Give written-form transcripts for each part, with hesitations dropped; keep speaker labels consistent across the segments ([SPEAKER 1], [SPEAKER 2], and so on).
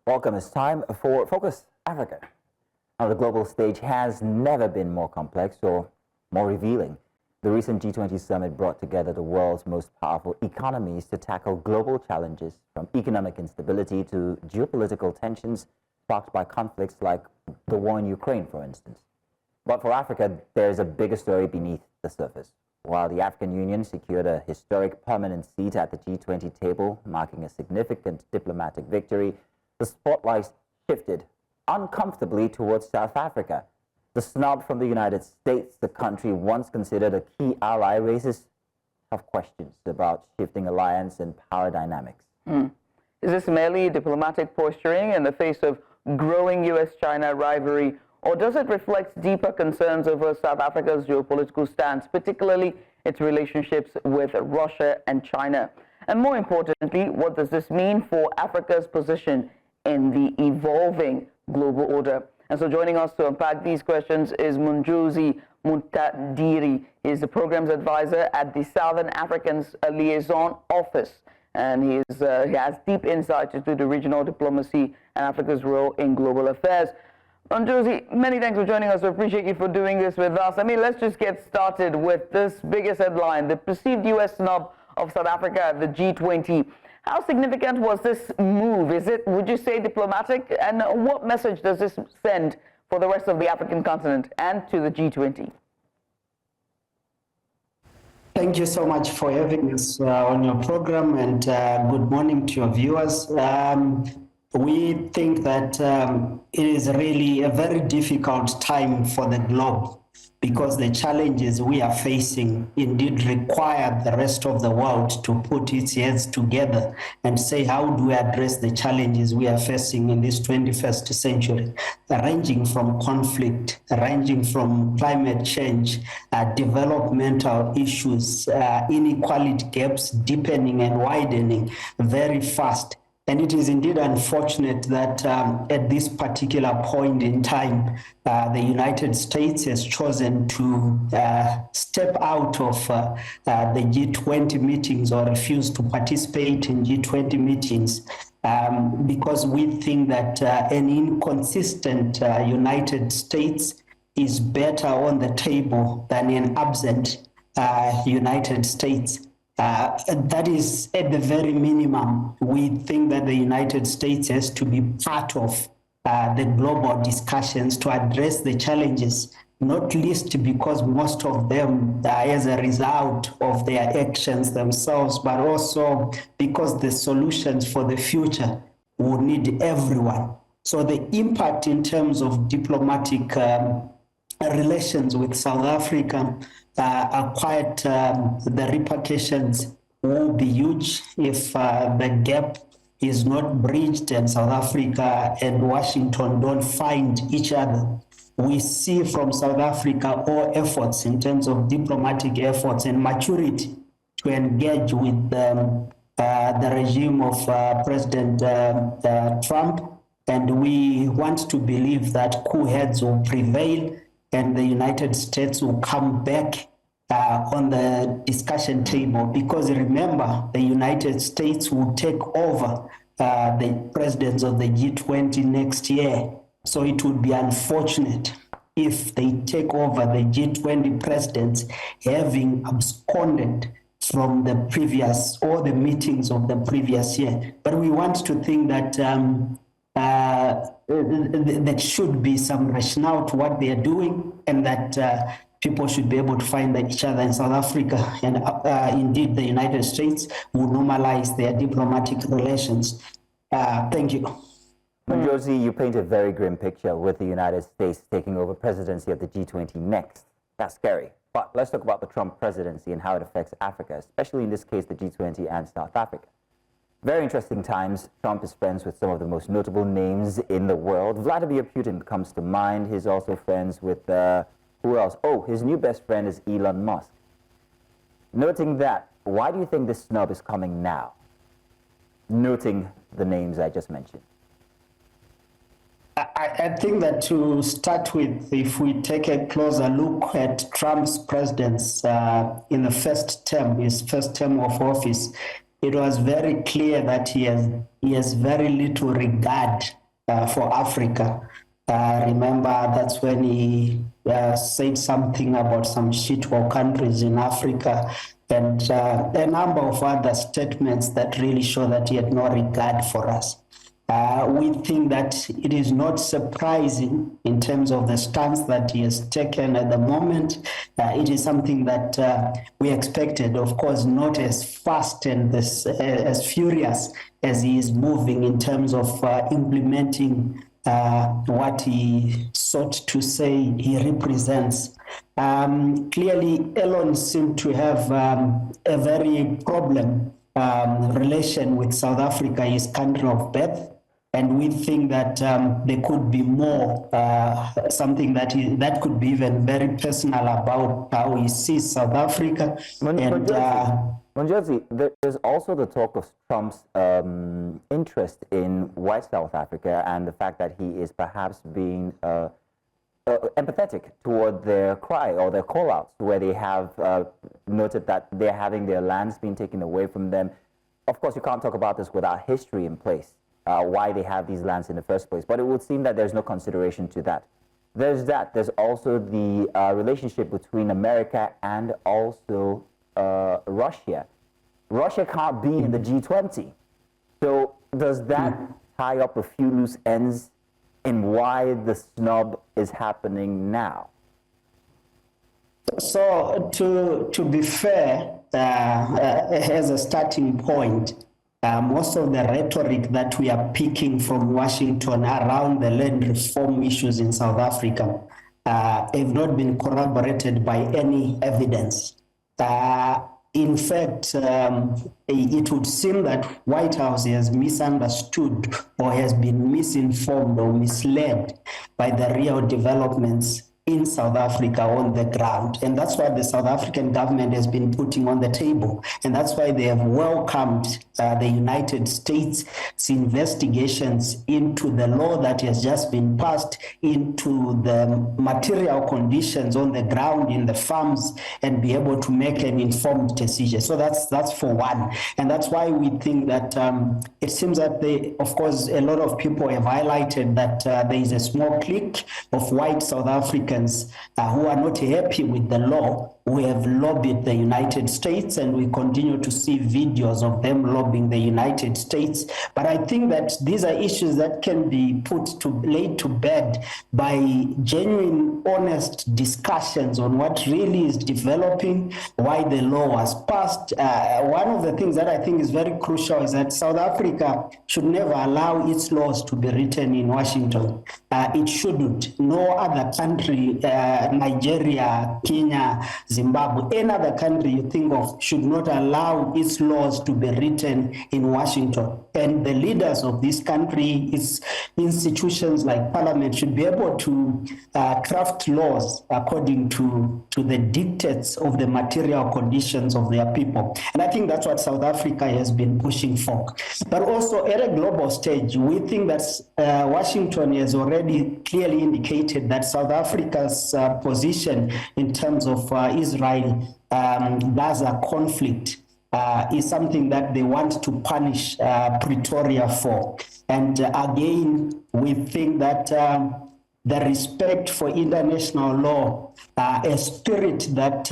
[SPEAKER 1] Welcome. It's time for Focus Africa. Now, the global stage has never been more complex or more revealing. The recent G20 Summit brought together the world's most powerful economies to tackle global challenges, from economic instability to geopolitical tensions sparked by conflicts like the war in Ukraine, for instance. But for Africa, there's a bigger story beneath the surface. While the African Union secured a historic permanent seat at the G20 table, marking a significant diplomatic victory, the spotlight shifted uncomfortably towards South Africa. The snub from the United States, the country once considered a key ally, raises tough questions about shifting alliance and power dynamics.
[SPEAKER 2] Is this merely diplomatic posturing in the face of growing U.S.-China rivalry, or does it reflect deeper concerns over South Africa's geopolitical stance, particularly its relationships with Russia and China? And more importantly, what does this mean for Africa's position in the evolving global order? And so joining us to unpack these questions is Munjodzi Mutandiri. He is the Programs Advisor at the Southern African Liaison Office. And he has deep insight into the regional diplomacy and Africa's role in global affairs. Munjodzi, many thanks for joining us. We appreciate you for doing this with us. I mean, let's just get started with this biggest headline, the perceived U.S. snub of South Africa at the G20. How significant was this move? Is it, would you say, diplomatic? And what message does this send for the rest of the African continent and to the G20?
[SPEAKER 3] Thank you so much for having us on your program, and good morning to your viewers. We think that it is really a very difficult time for the globe, because the challenges we are facing indeed require the rest of the world to put its heads together and say, how do we address the challenges we are facing in this 21st century, ranging from conflict, ranging from climate change, developmental issues, inequality gaps deepening and widening very fast. And it is indeed unfortunate that at this particular point in time, the United States has chosen to step out of the G20 meetings or refuse to participate in G20 meetings because we think that an inconsistent United States is better on the table than an absent United States. That is at the very minimum. We think that the United States has to be part of the global discussions to address the challenges, not least because most of them are as a result of their actions themselves, but also because the solutions for the future will need everyone. So the impact in terms of diplomatic relations with South Africa are quite, the repercussions will be huge if the gap is not bridged and South Africa and Washington don't find each other. We see from South Africa all efforts in terms of diplomatic efforts and maturity to engage with the regime of President Trump. And we want to believe that cool heads will prevail and the United States will come back on the discussion table, because remember, the United States will take over the presidents of the G20 next year. So it would be unfortunate if they take over the G20 presidents having absconded from the previous or the meetings of the previous year. But we want to think that there should be some rationale to what they are doing, and that people should be able to find each other in South Africa, and indeed the United States will normalize their diplomatic relations. Thank you.
[SPEAKER 1] Munjodzi, you paint a very grim picture with the United States taking over presidency of the G20 next. That's scary. But let's talk about the Trump presidency and how it affects Africa, especially in this case, the G20 and South Africa. Very interesting times. Trump is friends with some of the most notable names in the world. Vladimir Putin comes to mind. He's also friends with, who else? Oh, his new best friend is Elon Musk. Noting that, why do you think this snub is coming now? Noting the names I just mentioned.
[SPEAKER 3] I think that to start with, if we take a closer look at Trump's presidents in the first term, his first term of office, it was very clear that he has very little regard for Africa. Remember, that's when he said something about some shithole countries in Africa and a number of other statements that really show that he had no regard for us. We think that it is not surprising in terms of the stance that he has taken at the moment. It is something that we expected, of course, not as fast and as furious as he is moving in terms of implementing what he sought to say he represents. Clearly, Elon seemed to have a very problem relation with South Africa, his country of birth. And we think that there could be more, something that could be even very personal about how he sees South Africa.
[SPEAKER 1] Munjodzi, there's also the talk of Trump's interest in white South Africa and the fact that he is perhaps being empathetic toward their cry or their call-outs, where they have noted that they're having their lands being taken away from them. Of course, you can't talk about this without history in place. Why they have these lands in the first place. But it would seem that there's no consideration to that. There's that. There's also the relationship between America and also Russia. Russia can't be in the G20. So does that tie up a few loose ends in why the snub is happening now?
[SPEAKER 3] So to be fair, as a starting point, most of the rhetoric that we are picking from Washington around the land reform issues in South Africa have not been corroborated by any evidence. In fact, it would seem that White House has misunderstood or has been misinformed or misled by the real developments in South Africa on the ground. And that's what the South African government has been putting on the table. And that's why they have welcomed the United States' investigations into the law that has just been passed, into the material conditions on the ground in the farms, and be able to make an informed decision. So that's for one. And that's why we think that it seems that of course, a lot of people have highlighted that there is a small clique of white South Africans who are not happy with the law, who have lobbied the United States, and we continue to see videos of them lobbying the United States. But I think that these are issues that can be laid to bed by genuine, honest discussions on what really is developing, why the law was passed. One of the things that I think is very crucial is that South Africa should never allow its laws to be written in Washington. It shouldn't. No other country, Nigeria, Kenya, Zimbabwe, any other country you think of should not allow its laws to be written in Washington. And the leaders of this country, its institutions like Parliament, should be able to craft laws according to the dictates of the material conditions of their people. And I think that's what South Africa has been pushing for. But also at a global stage, we think that Washington has already clearly indicated that South Africa's position in terms of Israel-Gaza conflict is something that they want to punish Pretoria for. And again, we think that the respect for international law, a spirit that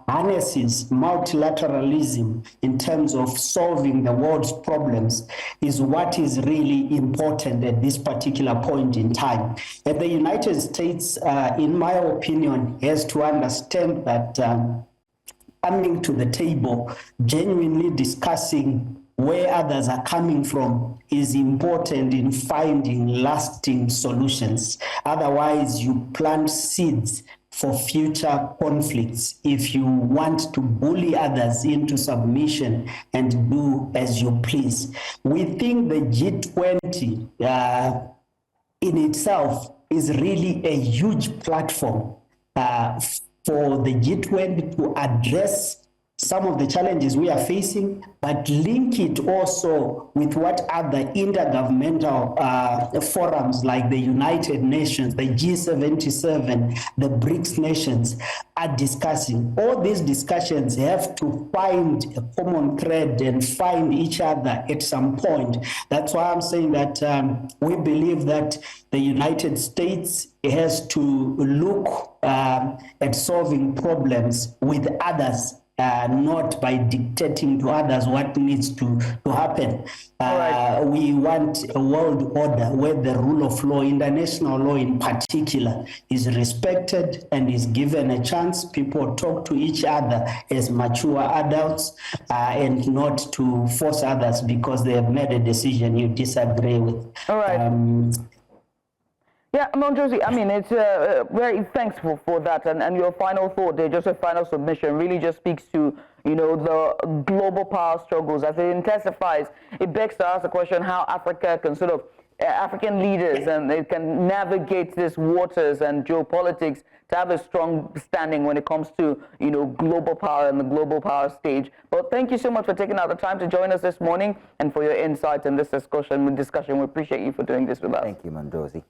[SPEAKER 3] harnesses multilateralism in terms of solving the world's problems, is what is really important at this particular point in time. And the United States, in my opinion, has to understand that coming to the table, genuinely discussing where others are coming from is important in finding lasting solutions. Otherwise, you plant seeds for future conflicts if you want to bully others into submission and do as you please. We think the G20 in itself is really a huge platform for the G20 to address some of the challenges we are facing, but link it also with what other intergovernmental forums like the United Nations, the G77, the BRICS nations are discussing. All these discussions have to find a common thread and find each other at some point. That's why I'm saying that we believe that the United States has to look at solving problems with others, not by dictating to others what needs to happen. We want a world order where the rule of law, international law in particular, is respected and is given a chance. People talk to each other as mature adults and not to force others because they have made a decision you disagree with.
[SPEAKER 2] All right. Yeah, Munjodzi, I mean, it's very thankful for that. And your final thought there, just a final submission, really just speaks to, you know, the global power struggles. As it intensifies, it begs to ask the question how Africa can sort of, African leaders, and they can navigate these waters and geopolitics to have a strong standing when it comes to, you know, global power and the global power stage. But thank you so much for taking out the time to join us this morning and for your insights in this discussion. We appreciate you for doing this with us.
[SPEAKER 1] Thank you, Munjodzi.